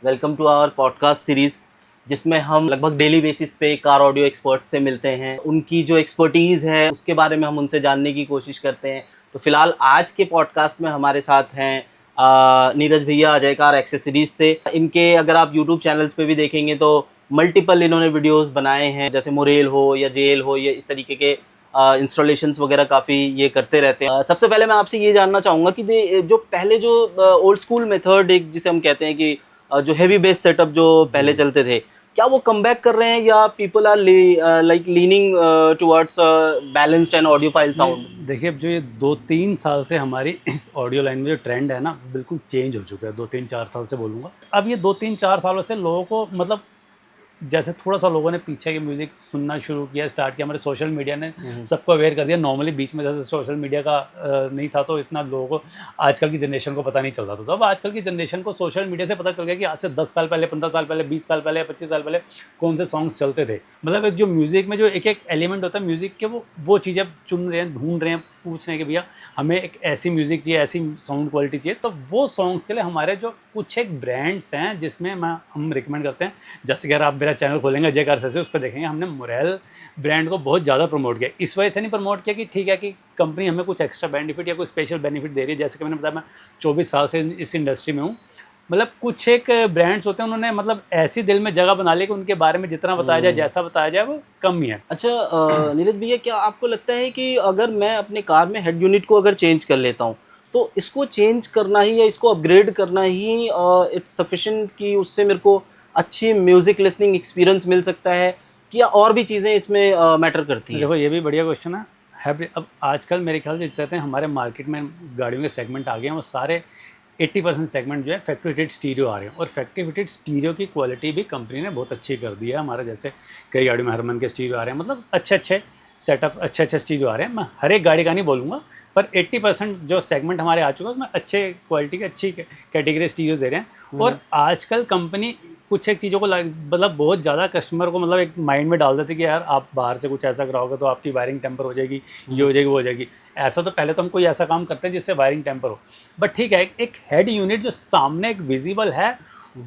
Welcome to our podcast series, जिसमें हम लगभग डेली बेसिस पे कार ऑडियो एक्सपर्ट से मिलते हैं। उनकी जो एक्सपर्टीज़ है उसके बारे में हम उनसे जानने की कोशिश करते हैं। तो फिलहाल आज के पॉडकास्ट में हमारे साथ हैं नीरज भैया अजय कार एक्सेसरीज से। इनके अगर आप यूट्यूब चैनल्स पे भी देखेंगे तो मल्टीपल इन्होंने वीडियोस बनाए हैं, जैसे मोरेल हो या जेल हो या इस तरीके के इंस्टॉलेशंस वगैरह काफ़ी ये करते रहते हैं। सबसे पहले मैं आपसे ये जानना चाहूँगा कि जो पहले जो ओल्ड स्कूल मेथड एक जिसे हम कहते हैं कि जो हेवी बेस सेटअप जो पहले चलते थे, क्या वो कम बैक कर रहे हैं या people are like leaning towards balanced and audiophile sound? देखिए, अब जो ये 2-3 साल से हमारी इस ऑडियो लाइन में जो ट्रेंड है ना, बिल्कुल चेंज हो चुका है। 2-3-4 साल से बोलूँगा। अब ये 2-3-4 सालों से लोगों को मतलब जैसे थोड़ा सा लोगों ने पीछे की म्यूज़िक सुनना शुरू किया, स्टार्ट किया। हमारे सोशल मीडिया ने सबको अवेयर कर दिया। नॉर्मली बीच में जैसे सोशल मीडिया का नहीं था तो इतना लोगों को, आजकल की जनरेशन को पता नहीं चलता था। तो अब आजकल की जनरेशन को सोशल मीडिया से पता चल गया कि आज से 10 साल पहले, 15 साल पहले, 20 साल पहले, 25 साल पहले कौन से सॉन्ग्स चलते थे। मतलब एक जो म्यूज़िक में जो एक एक एलिमेंट होता है म्यूज़िक के, वो चीज़ें अब चुन रहे हैं, ढूंढ रहे हैं, पूछ रहे हैं कि भैया हमें एक ऐसी म्यूज़िक चाहिए, ऐसी साउंड क्वालिटी चाहिए। तो वो सॉन्ग्स के लिए हमारे जो कुछ एक ब्रांड्स हैं जिसमें हम रिकमेंड करते हैं। जैसे कि अगर आप मेरा चैनल खोलेंगे अजय कार से, उस पर देखेंगे हमने मोरेल ब्रांड को बहुत ज़्यादा प्रमोट किया। इस वजह से नहीं प्रमोट किया कि ठीक है कि कंपनी हमें कुछ एक्स्ट्रा बेनिफिट या कुछ स्पेशल बेनिफिट दे रही है। जैसे कि मैंने बताया, मैं 24 साल से इस इंडस्ट्री में हूँ। मतलब कुछ एक ब्रांड्स होते हैं, उन्होंने मतलब ऐसी दिल में जगह बना ली कि उनके बारे में जितना बताया जाए, जैसा बताया जाए, वो कम ही है। अच्छा नीरज भैया, क्या आपको लगता है कि अगर मैं अपने कार में हेड यूनिट को अगर चेंज कर लेता हूँ तो इसको चेंज करना ही या इसको अपग्रेड करना ही इट्स सफिशिएंट कि उससे मेरे को अच्छी म्यूज़िक लिसनिंग एक्सपीरियंस मिल सकता है, कि या और भी चीज़ें इसमें मैटर करती हैं? देखो, ये भी बढ़िया क्वेश्चन है। अब आजकल मेरे ख्याल से जितने हमारे मार्केट में गाड़ियों के सेगमेंट आ गए हैं, वो सारे 80% सेगमेंट जो है फैक्ट्री फिटेड स्टीरियो आ रहे हैं। और फैक्ट्री फिटेड स्टीरियो की क्वालिटी भी कंपनी ने बहुत अच्छी कर दी है। हमारे जैसे कई गाड़ियों में हरमन के स्टीरियो आ रहे हैं, मतलब अच्छे सेटअप, अच्छे स्टीरियो आ रहे हैं। मैं हर एक गाड़ी का नहीं बोलूँगा, पर 80% जो सेगमेंट हमारे आ चुका है उसमें अच्छे क्वालिटी के, अच्छी कैटेगरी स्टीरियोज दे रहे हैं। और आजकल कंपनी कुछ एक चीज़ों को मतलब बहुत ज़्यादा कस्टमर को मतलब एक माइंड में डाल देती है कि यार आप बाहर से कुछ ऐसा कराओगे तो आपकी वायरिंग टेम्पर हो जाएगी, ये हो जाएगी, वो हो जाएगी। ऐसा तो पहले तो हम कोई ऐसा काम करते हैं जिससे वायरिंग टेम्पर हो। बट ठीक है, एक हेड यूनिट जो सामने एक विजिबल है,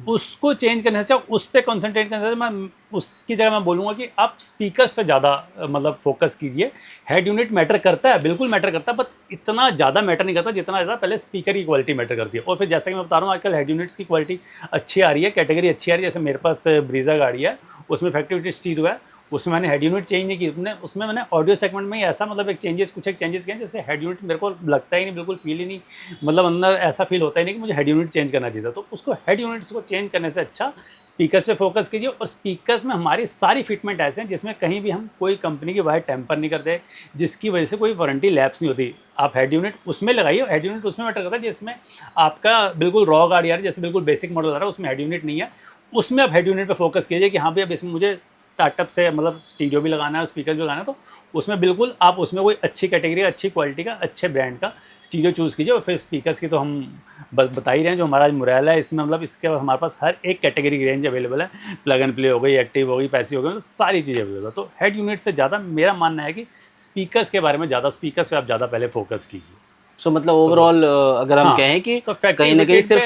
उसको चेंज करने से, उस पर कॉन्सेंट्रेट करने से, मैं उसकी जगह मैं बोलूँगा कि आप स्पीकर्स पे ज़्यादा मतलब फोकस कीजिए। हेड यूनिट मैटर करता है, बिल्कुल मैटर करता है, बट इतना ज़्यादा मैटर नहीं करता जितना ज़्यादा पहले स्पीकर की क्वालिटी मैटर करती है। और फिर जैसा कि मैं बता रहा हूँ, आजकल हेड यूनिट्स की क्वालिटी अच्छी आ रही है, कैटेगरी अच्छी आ रही है। जैसे मेरे पास ब्रीजा गाड़ी है, उसमें फैक्ट्री स्टीरियो है, उसमें मैंने हेड यूनिट चेंज नहीं की। उसमें मैंने ऑडियो सेगमेंट में ही ऐसा मतलब कुछ एक चेंजेस किए, जैसे हेड यूनिट मेरे को लगता ही नहीं, बिल्कुल फील ही नहीं, मतलब अंदर ऐसा फील होता ही नहीं कि मुझे हेड यूनिट चेंज करना चाहिए। तो उसको हेड यूनिट्स को चेंज करने से अच्छा स्पीकर्स पे फोकस कीजिए। और स्पीकर्स में हमारी सारी फिटमेंट ऐसे हैं जिसमें कहीं भी हम कोई कंपनी की वायर टेम्पर नहीं करते, जिसकी वजह से कोई वारंटी लैप्स नहीं होती। आप हेड यूनिट उसमें लगाइए, हेड यूनिट उसमें मैटर करता है जिसमें आपका बिल्कुल रॉ गाड़ी आ रही है, जैसे बिल्कुल बेसिक मॉडल आ रहा है, उसमें हेड यूनिट नहीं है। उसमें आप हेड यूनिट पे फोकस कीजिए कि हाँ भाई अब इसमें मुझे स्टार्टअप से मतलब स्टीरियो भी लगाना है, स्पीकर भी लगाना है, तो उसमें बिल्कुल आप उसमें कोई अच्छी कैटेगरी, अच्छी क्वालिटी का, अच्छे ब्रांड का स्टीरियो चूज़ कीजिए। और फिर स्पीकर्स की तो हम बता ही रहे हैं, जो हमारा मोरेल है, इसमें मतलब इसके हमारे पास हर एक कैटेगरी की रेंज अवेलेबल है। प्लग एंड प्ले हो गई, एक्टिव हो गई, पैसिव हो गई, मतलब सारी चीज़ें अवेलेबल है। तो हेड यूनिट से ज़्यादा मेरा मानना है कि स्पीकर्स के बारे में ज़्यादा, स्पीकर्स पे आप ज़्यादा पहले फोकस कीजिए। सो मतलब ओवरऑल अगर हम हाँ, कहें कि तो कहीं ना कहीं सिर्फ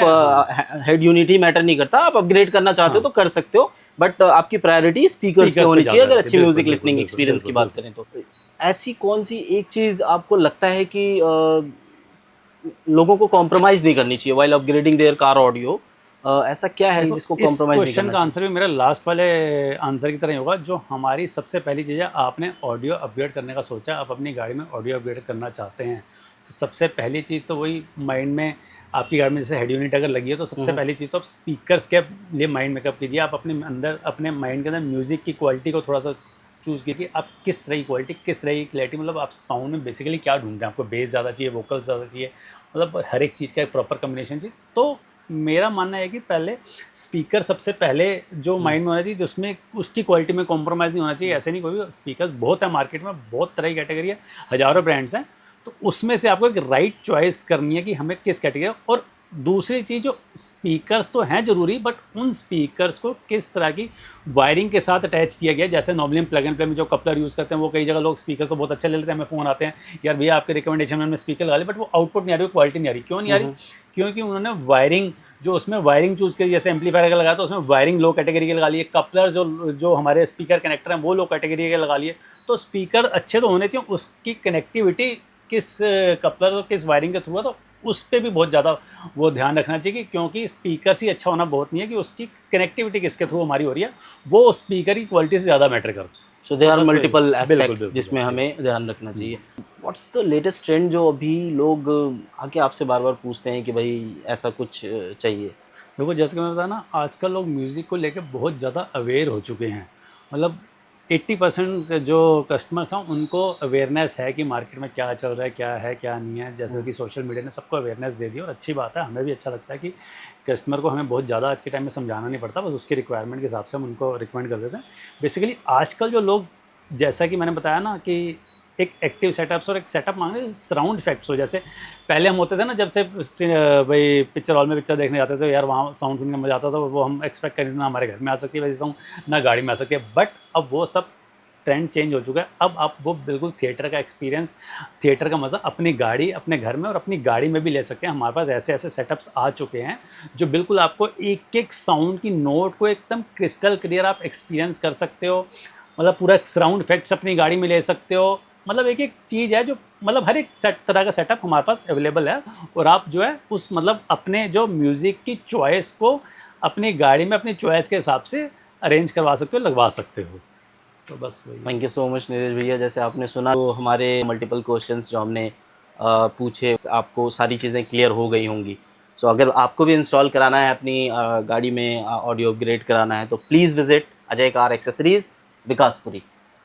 हेड यूनिट ही मैटर नहीं करता, आप अपग्रेड करना चाहते हो तो कर सकते हो, बट आपकी प्रायोरिटी स्पीकर्स पे होनी चाहिए अगर अच्छी म्यूजिक लिसनिंग एक्सपीरियंस की बात करें तो। ऐसी कौन सी एक चीज़ आपको लगता है कि लोगों को कॉम्प्रोमाइज़ नहीं करनी चाहिए while upgrading their car audio? ऐसा क्या है जिसको कॉम्प्रोमाइज़ नहीं क्वेश्चन करना का चाहिए? आंसर भी मेरा लास्ट वाले आंसर की तरह ही होगा। जो हमारी सबसे पहली चीज़ है, आपने ऑडियो अपग्रेड करने का सोचा, आप अपनी गाड़ी में ऑडियो अपग्रेड करना चाहते हैं, तो सबसे पहली चीज़ तो वही माइंड में, आपकी गाड़ी में जैसे हेड यूनिट अगर लगी है तो सबसे पहली चीज़ तो आप स्पीकर्स के लिए माइंड मेकअप कीजिए। आप अपने अंदर, अपने माइंड के अंदर म्यूज़िक की क्वालिटी को थोड़ा सा चूज़ कीजिए। आप किस तरह की क्वालिटी, किस तरह की क्लैरिटी, मतलब आप साउंड में बेसिकली क्या ढूंढ रहे हैं। आपको बेस ज़्यादा चाहिए, वोकल ज़्यादा चाहिए, मतलब हर एक चीज़ का एक प्रॉपर कम्बिनेशन चाहिए। तो मेरा मानना है कि पहले स्पीकर सबसे पहले जो माइंड में होना चाहिए, जिसमें उसकी क्वालिटी में कॉम्प्रोमाइज़ नहीं होना चाहिए। ऐसे नहीं, कोई भी स्पीकर्स बहुत है मार्केट में, बहुत तरह की कैटेगरी है, हज़ारों ब्रांड्स हैं। तो उसमें से आपको एक राइट चॉइस करनी है कि हमें किस कैटेगरी। और दूसरी चीज़, जो स्पीकर्स तो हैं ज़रूरी, बट उन स्पीकर्स को किस तरह की वायरिंग के साथ अटैच किया गया है। जैसे नॉर्मली हम प्लग एंड प्ले में जो कपलर यूज़ करते हैं, वो कई जगह लोग स्पीकर्स तो बहुत अच्छे ले लेते हैं, हमें फ़ोन आते हैं, यार भैया आपके रिकमेंडेशन में हमने स्पीकर लगा लिया, बट वो आउटपुट नहीं आ रही, क्वालिटी नहीं आ रही। क्यों नहीं आ रही? क्योंकि उन्होंने वायरिंग जो उसमें वायरिंग चूज़ करी, जैसे एम्पलीफायर का लगाया तो उसमें वायरिंग लो कैटेगरी के लगा लिए, कपलर जो हमारे स्पीकर कनेक्टर हैं वो लो कैटेगरी के लगा लिए। तो स्पीकर अच्छे तो होने चाहिए, उसकी कनेक्टिविटी किस कपलर और किस वायरिंग के थ्रू है, तो उस पर भी बहुत ज़्यादा वो ध्यान रखना चाहिए क्योंकि स्पीकर ही अच्छा होना बहुत नहीं है कि उसकी कनेक्टिविटी किसके थ्रू हमारी हो रही है, वो स्पीकर की क्वालिटी से ज़्यादा मैटर करता है। सो देयर आर बस वही। मल्टीपल बिल्कुल, एस्पेक्ट्स बिल्कुल, जिसमें बस हमें ध्यान रखना चाहिए। व्हाट्स द लेटेस्ट ट्रेंड जो अभी लोग आके आपसे बार बार पूछते हैं कि भाई ऐसा कुछ चाहिए? देखो जैसे कि मैं बताया ना, आजकल लोग म्यूज़िक को लेकर बहुत ज़्यादा अवेयर हो चुके हैं। मतलब 80% जो कस्टमर्स हैं उनको अवेयरनेस है कि मार्केट में क्या चल रहा है, क्या नहीं है। जैसे कि सोशल मीडिया ने सबको अवेयरनेस दे दी और अच्छी बात है, हमें भी अच्छा लगता है कि कस्टमर को हमें बहुत ज़्यादा आज के टाइम में समझाना नहीं पड़ता, बस उसकी रिक्वायरमेंट के हिसाब से हम उनको रिकमेंड कर देते हैं। बेसिकली आजकल जो लोग, जैसा कि मैंने बताया ना कि एक एक्टिव सेटअप्स और एक सेटअप मांगे सराउंड इफेक्ट्स हो। जैसे पहले हम होते थे ना, जब से भाई पिक्चर हॉल में पिक्चर देखने जाते थे यार, वहाँ साउंड सुनने में मजा आता था, वो हम एक्सपेक्ट करें ना हमारे घर में आ सकती है वैसे साउंड, ना गाड़ी में आ सकती है। बट अब वो सब ट्रेंड चेंज हो चुका है। अब आप वो बिल्कुल थिएटर का एक्सपीरियंस, थिएटर का मज़ा अपनी गाड़ी, अपने घर में और अपनी गाड़ी में भी ले सकते हैं। हमारे पास ऐसे ऐसे सेटअप्स आ चुके हैं जो बिल्कुल आपको एक एक साउंड की नोट को एकदम क्रिस्टल क्लियर आप एक्सपीरियंस कर सकते हो। मतलब पूरा सराउंड इफेक्ट्स अपनी गाड़ी में ले सकते हो। मतलब एक एक चीज़ है जो, मतलब हर एक तरह का सेटअप हमारे पास अवेलेबल है और आप जो है उस मतलब अपने जो म्यूज़िक की चॉइस को अपनी गाड़ी में अपनी चॉइस के हिसाब से अरेंज करवा सकते हो, लगवा सकते हो। तो बस वही। Thank you so much Neeraj भैया। जैसे आपने सुना तो हमारे मल्टीपल क्वेश्चंस जो हमने पूछे, आपको सारी चीज़ें क्लियर हो गई होंगी। सो अगर आपको भी इंस्टॉल कराना है अपनी गाड़ी में, ऑडियो अपग्रेड कराना है, तो please visit Ajay car accessories, Vikaspuri.